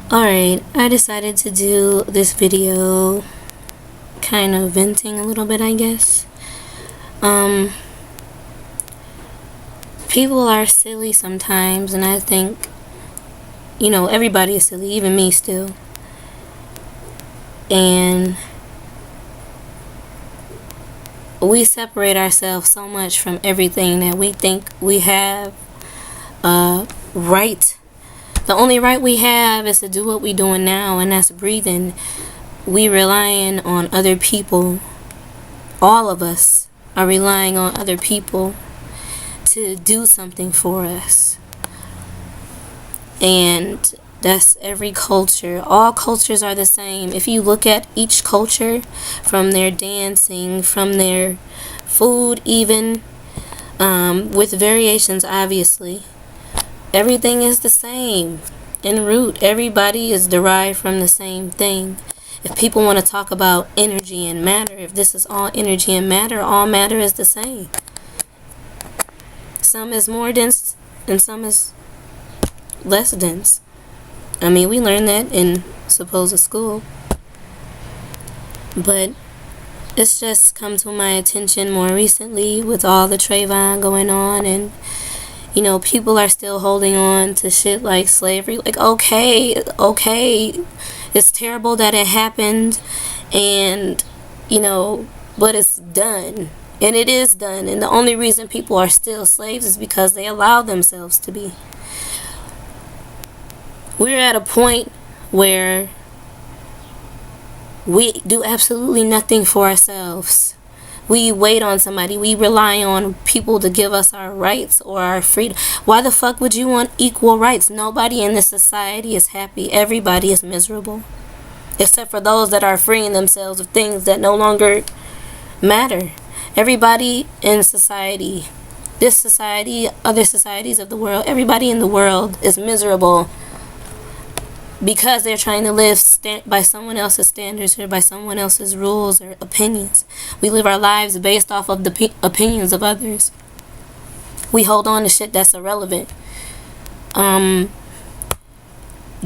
Alright, I decided to do this video kind of venting a little bit, I guess. People are silly sometimes, and I think, everybody is silly, even me still. And we separate ourselves so much from everything that we think we have right. The only right we have is to do what we're doing now, and that's breathing. We relying on other people. All of us are relying on other people to do something for us. And that's every culture. All cultures are the same. If you look at each culture, from their dancing, from their food even, with variations obviously, everything is the same. In root, everybody is derived from the same thing. If people want to talk about energy and matter, if this is all energy and matter, all matter is the same. Some is more dense and some is less dense. I mean, we learned that in supposed school. But it's just come to my attention more recently with all the Trayvon going on, and people are still holding on to shit like slavery. Like, okay, it's terrible that it happened, and but it's done. And it is done. And the only reason people are still slaves is because they allow themselves to be. We're at a point where we do absolutely nothing for ourselves. We wait on somebody. We rely on people to give us our rights or our freedom. Why the fuck would you want equal rights? Nobody in this society is happy. Everybody is miserable. Except for those that are freeing themselves of things that no longer matter. Everybody in society, this society, other societies of the world, everybody in the world is miserable because they're trying to live by someone else's standards or by someone else's rules or opinions. We live our lives based off of the opinions of others. We hold on to shit that's irrelevant. Do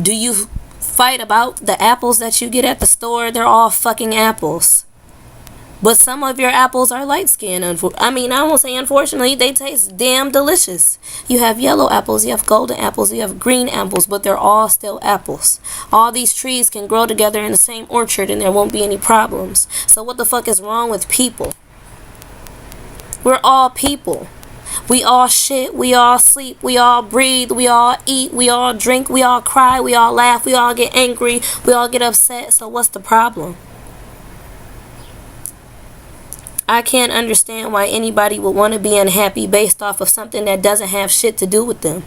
you fight about the apples that you get at the store? They're all fucking apples. But some of your apples are light-skinned. I won't say unfortunately, they taste damn delicious. You have yellow apples, you have golden apples, you have green apples, but they're all still apples. All these trees can grow together in the same orchard and there won't be any problems. So what the fuck is wrong with people? We're all people. We all shit, we all sleep, we all breathe, we all eat, we all drink, we all cry, we all laugh, we all get angry, we all get upset. So what's the problem? I can't understand why anybody would want to be unhappy based off of something that doesn't have shit to do with them.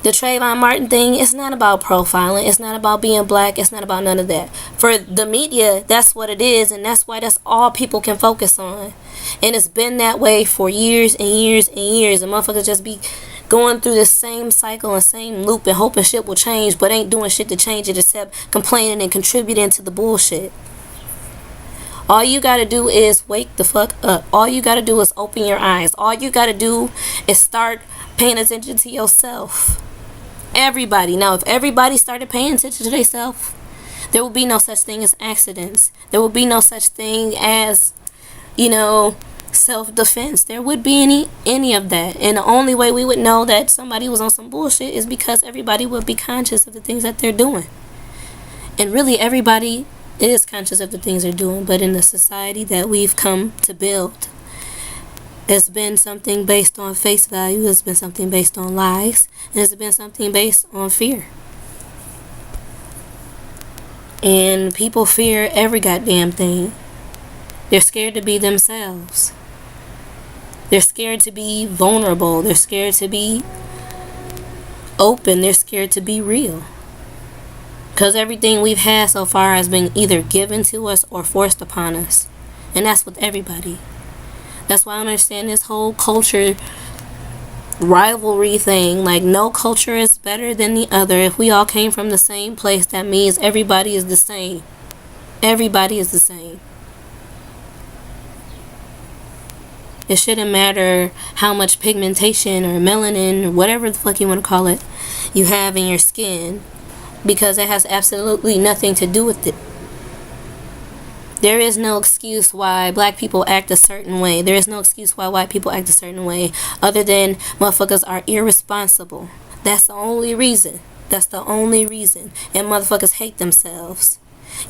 The Trayvon Martin thing, it's not about profiling. It's not about being black. It's not about none of that. For the media, that's what it is, and that's why that's all people can focus on. And it's been that way for years and years and years. And motherfuckers just be going through the same cycle and same loop and hoping shit will change, but ain't doing shit to change it except complaining and contributing to the bullshit. All you gotta do is wake the fuck up. All you gotta do is open your eyes. All you gotta do is start paying attention to yourself. Everybody. Now, if everybody started paying attention to themselves, there will be no such thing as accidents. There will be no such thing as, self-defense. There would be any of that. And the only way we would know that somebody was on some bullshit is because everybody would be conscious of the things that they're doing. And really, everybody is conscious of the things they're doing, but in the society that we've come to build, it's been something based on face value, it's been something based on lies, and it's been something based on fear. And people fear every goddamn thing. They're scared to be themselves. They're scared to be vulnerable. They're scared to be open. They're scared to be real. Because everything we've had so far has been either given to us or forced upon us. And that's with everybody. That's why I understand this whole culture rivalry thing. Like, no culture is better than the other. If we all came from the same place, that means everybody is the same. Everybody is the same. It shouldn't matter how much pigmentation or melanin or whatever the fuck you want to call it you have in your skin, because it has absolutely nothing to do with it. There is no excuse why black people act a certain way. There is no excuse why white people act a certain way, other than motherfuckers are irresponsible. That's the only reason. That's the only reason. And motherfuckers hate themselves.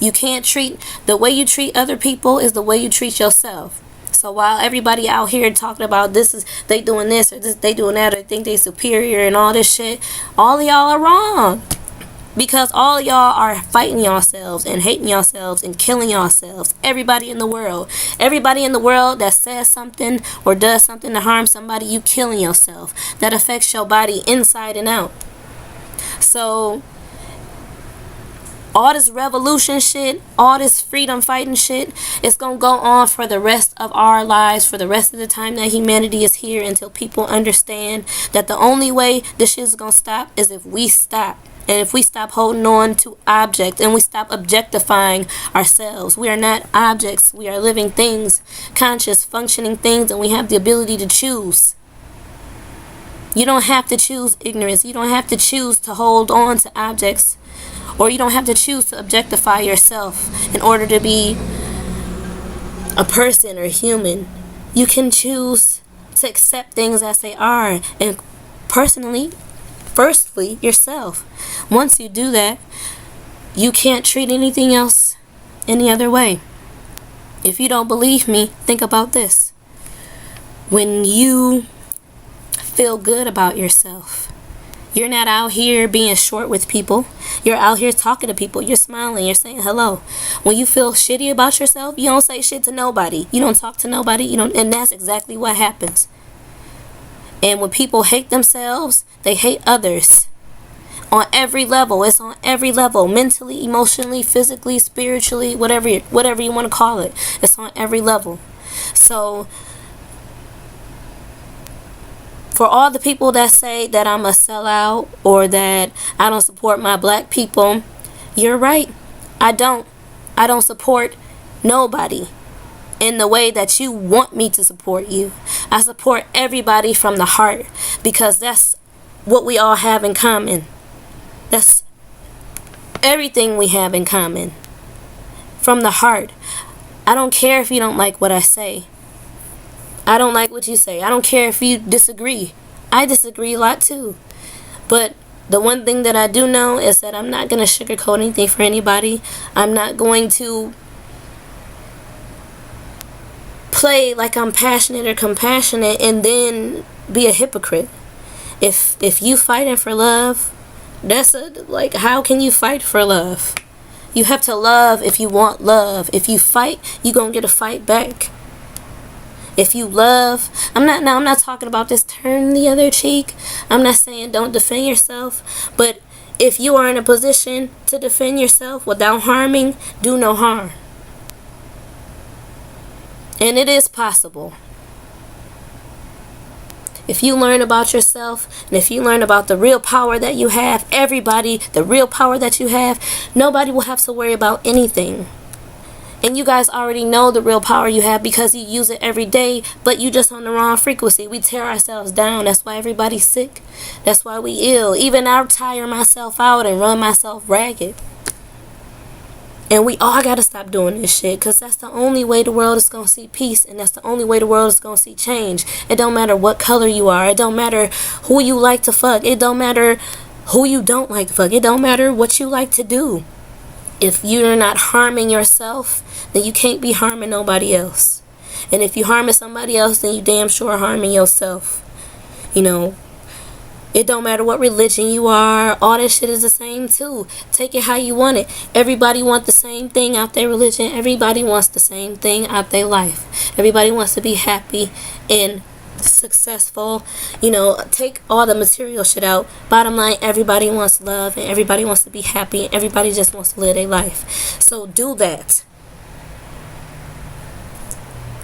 You can't treat, the way you treat other people is the way you treat yourself. So while everybody out here talking about this is, they doing this or this, they doing that, or they think they superior and all this shit, all of y'all are wrong. Because all of y'all are fighting yourselves and hating yourselves and killing yourselves. Everybody in the world. Everybody in the world that says something or does something to harm somebody, you killing yourself. That affects your body inside and out. So all this revolution shit, all this freedom fighting shit, it's gonna go on for the rest of our lives, for the rest of the time that humanity is here, until people understand that the only way this shit is gonna stop is if we stop. And if we stop holding on to objects and we stop objectifying ourselves. We are not objects. We are living things, conscious, functioning things, and we have the ability to choose. You don't have to choose ignorance. You don't have to choose to hold on to objects. Or you don't have to choose to objectify yourself in order to be a person or human. You can choose to accept things as they are. And personally, firstly, yourself. Once you do that, you can't treat anything else any other way. If you don't believe me, think about this. When you feel good about yourself, you're not out here being short with people. You're out here talking to people. You're smiling. You're saying hello. When you feel shitty about yourself, you don't say shit to nobody. You don't talk to nobody. And that's exactly what happens. And when people hate themselves, they hate others. On every level. It's on every level. Mentally, emotionally, physically, spiritually, whatever you want to call it. It's on every level. So for all the people that say that I'm a sellout or that I don't support my black people, you're right. I don't support nobody in the way that you want me to support you. I support everybody from the heart, because that's what we all have in common. That's everything we have in common. From the heart. I don't care if you don't like what I say. I don't like what you say. I don't care if you disagree. I disagree a lot too. But the one thing that I do know is that I'm not going to sugarcoat anything for anybody. I'm not going to play like I'm passionate or compassionate and then be a hypocrite. If you fighting for love, how can you fight for love? You have to love if you want love. If you fight, you gonna get a fight back. If you love, I'm not talking about this turn the other cheek. I'm not saying don't defend yourself, but if you are in a position to defend yourself without harming, do no harm. And it is possible. If you learn about yourself, and if you learn about the real power that you have, everybody, the real power that you have, nobody will have to worry about anything. And you guys already know the real power you have because you use it every day, but you just on the wrong frequency. We tear ourselves down. That's why everybody's sick. That's why we ill. Even I tire myself out and run myself ragged. And we all gotta stop doing this shit, because that's the only way the world is gonna see peace, and that's the only way the world is gonna see change. It don't matter what color you are. It don't matter who you like to fuck. It don't matter who you don't like to fuck. It don't matter what you like to do. If you're not harming yourself, then you can't be harming nobody else. And if you're harming somebody else, then you damn sure harming yourself. You know, it don't matter what religion you are. All that shit is the same too. Take it how you want it. Everybody wants the same thing out their religion. Everybody wants the same thing out their life. Everybody wants to be happy and successful. You know, take all the material shit out. Bottom line, everybody wants love and everybody wants to be happy and everybody just wants to live their life. So do that.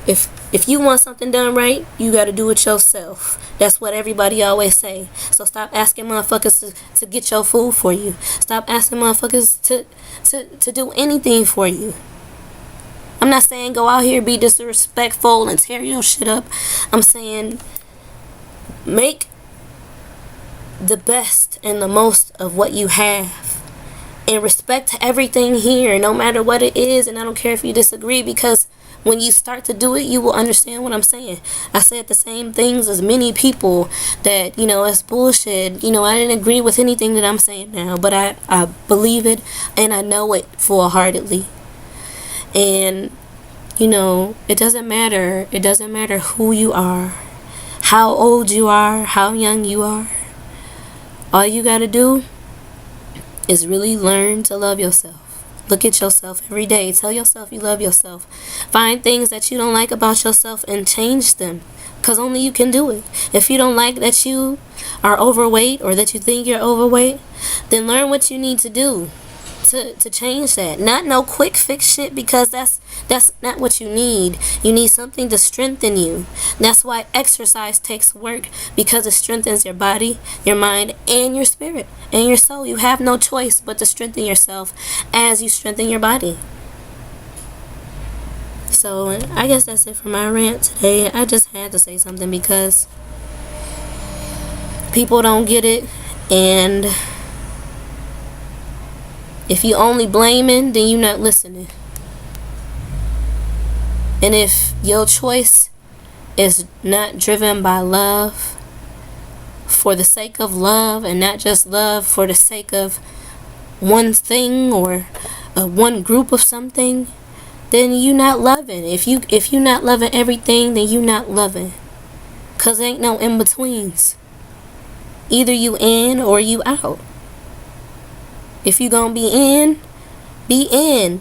If you want something done right, you got to do it yourself. That's what everybody always say. So stop asking motherfuckers to get your food for you. Stop asking motherfuckers to do anything for you. I'm not saying go out here, be disrespectful and tear your shit up. I'm saying make the best and the most of what you have. And respect everything here, no matter what it is. And I don't care if you disagree, because when you start to do it, you will understand what I'm saying. I said the same things as many people that, it's bullshit. I didn't agree with anything that I'm saying now, but I believe it and I know it full-heartedly. And, it doesn't matter. It doesn't matter who you are, how old you are, how young you are. All you gotta do is really learn to love yourself. Look at yourself every day. Tell yourself you love yourself. Find things that you don't like about yourself and change them, because only you can do it. If you don't like that you are overweight, or that you think you're overweight, then learn what you need to do to change that. Not no quick fix shit, because that's not what you need. You need something to strengthen you. That's why exercise takes work, because it strengthens your body, your mind, and your spirit, and your soul. You have no choice but to strengthen yourself as you strengthen your body. So I guess that's it for my rant today. I just had to say something because people don't get it, and if you only blaming, then you're not listening. And if your choice is not driven by love, for the sake of love, and not just love for the sake of one thing or one group of something, then you not loving. If you not loving everything, then you not loving. 'Cause ain't no in betweens. Either you in or you out. If you gonna be in and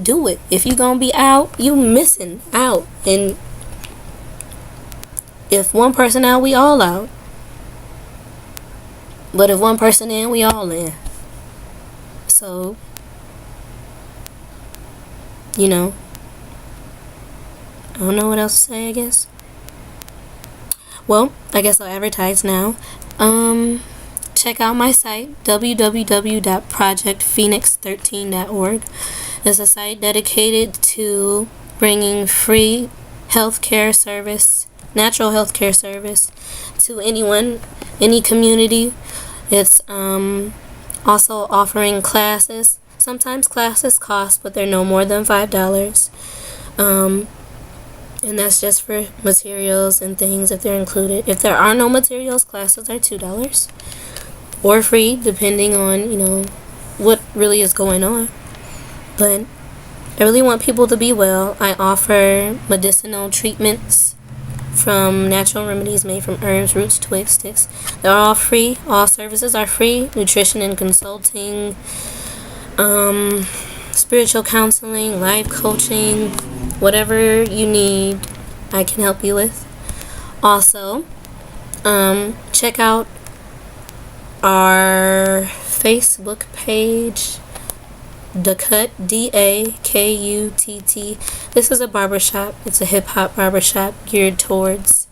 do it. If you gonna be out, you missing out. And if one person out, we all out. But if one person in, we all in. So, I don't know what else to say, I guess. Well, I guess I'll advertise now. Check out my site, www.projectphoenix13.org. It's a site dedicated to bringing free healthcare service, natural healthcare service, to anyone, any community. It's also offering classes. Sometimes classes cost, but they're no more than $5. And that's just for materials and things if they're included. If there are no materials, classes are $2 or free, depending on, what really is going on. But I really want people to be well. I offer medicinal treatments from natural remedies made from herbs, roots, twigs, sticks. They're all free. All services are free. Nutrition and consulting, spiritual counseling, life coaching, whatever you need, I can help you with. Also, check out our Facebook page, The Cut, DAKUTT. This is a barbershop. It's a hip-hop barbershop geared towards,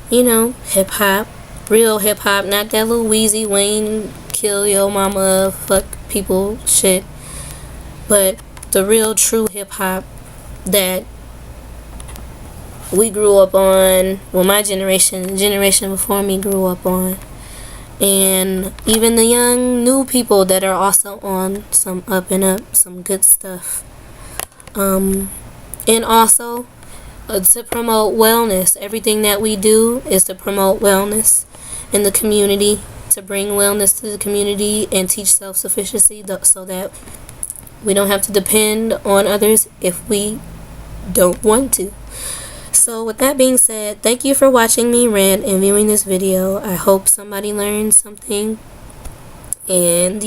hip-hop. Real hip-hop, not that little Weezy Wayne, kill your mama, fuck people shit. But the real, true hip-hop that we grew up on. Well, my generation, the generation before me grew up on. And even the young new people that are also on some up and up, some good stuff. And also to promote wellness. Everything that we do is to promote wellness in the community, to bring wellness to the community and teach self-sufficiency so that we don't have to depend on others if we don't want to. So with that being said, thank you for watching me rant and viewing this video. I hope somebody learned something. And,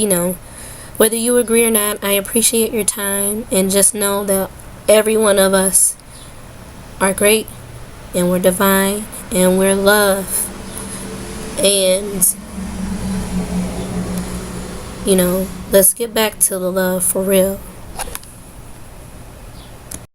whether you agree or not, I appreciate your time. And just know that every one of us are great. And we're divine. And we're love. And, let's get back to the love for real.